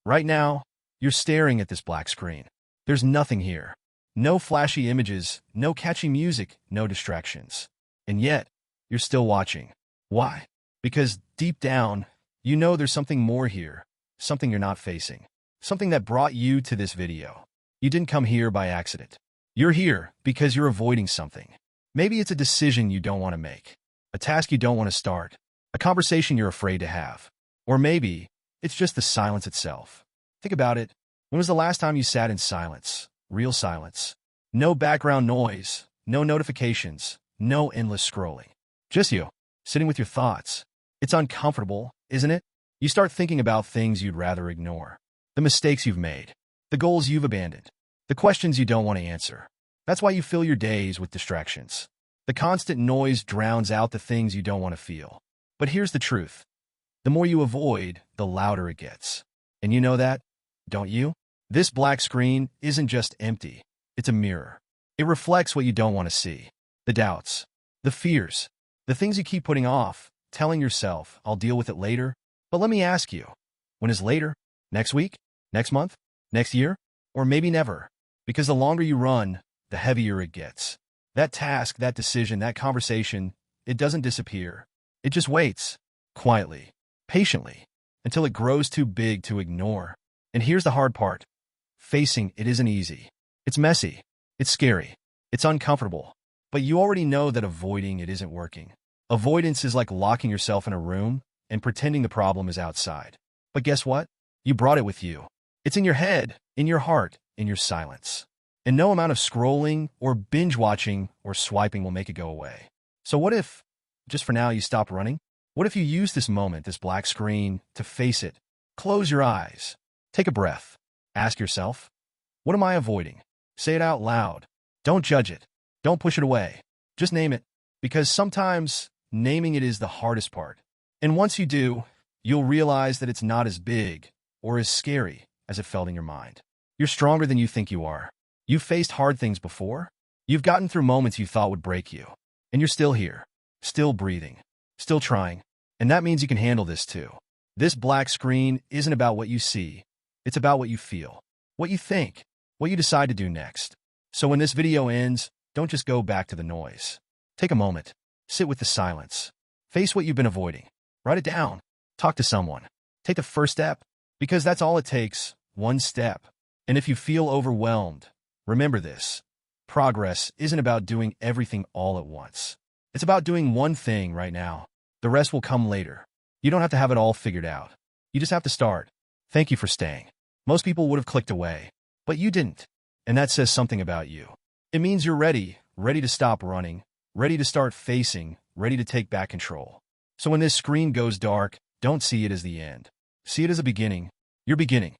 Right now, you're staring at this black screen. There's nothing here. No flashy images, no catchy music, no distractions. And yet, you're still watching. Why? Because deep down, you know there's something more here, something you're not facing, something that brought you to this video. You didn't come here by accident. You're here because you're avoiding something. Maybe it's a decision you don't want to make, a task you don't want to start, a conversation you're afraid to have. Or maybe it's just the silence itself. Think about it. When was the last time you sat in silence? Real silence. No background noise, no notifications, no endless scrolling. Just you, sitting with your thoughts. It's uncomfortable, isn't it? You start thinking about things you'd rather ignore. The mistakes you've made. The goals you've abandoned. The questions you don't want to answer. That's why you fill your days with distractions. The constant noise drowns out the things you don't want to feel. But here's the truth. The more you avoid, the louder it gets. And you know that, don't you? This black screen isn't just empty. It's a mirror. It reflects what you don't want to see. The doubts, the fears, the things you keep putting off, telling yourself, I'll deal with it later. But let me ask you, when is later? Next week? Next month? Next year? Or maybe never? Because the longer you run, the heavier it gets. That task, that decision, that conversation, it doesn't disappear. It just waits, quietly, patiently, until it grows too big to ignore. And here's the hard part. Facing it isn't easy. It's messy. It's scary. It's uncomfortable. But you already know that avoiding it isn't working. Avoidance is like locking yourself in a room and pretending the problem is outside. But guess what? You brought it with you. It's in your head, in your heart, in your silence. And no amount of scrolling or binge watching or swiping will make it go away. So what if, just for now, you stop running? What if you use this moment, this black screen, to face it? Close your eyes. Take a breath. Ask yourself, what am I avoiding? Say it out loud. Don't judge it. Don't push it away. Just name it. Because sometimes naming it is the hardest part. And once you do, you'll realize that it's not as big or as scary as it felt in your mind. You're stronger than you think you are. You've faced hard things before. You've gotten through moments you thought would break you. And you're still here, still breathing, still trying. And that means you can handle this too. This black screen isn't about what you see. It's about what you feel, what you think, what you decide to do next. So when this video ends, don't just go back to the noise. Take a moment. Sit with the silence. Face what you've been avoiding. Write it down. Talk to someone. Take the first step, because that's all it takes, one step. And if you feel overwhelmed, remember this. Progress isn't about doing everything all at once. It's about doing one thing right now. The rest will come later. You don't have to have it all figured out. You just have to start. Thank you for staying. Most people would have clicked away, but you didn't. And that says something about you. It means you're ready to stop running, ready to start facing, ready to take back control. So when this screen goes dark, don't see it as the end. See it as a beginning. You're beginning.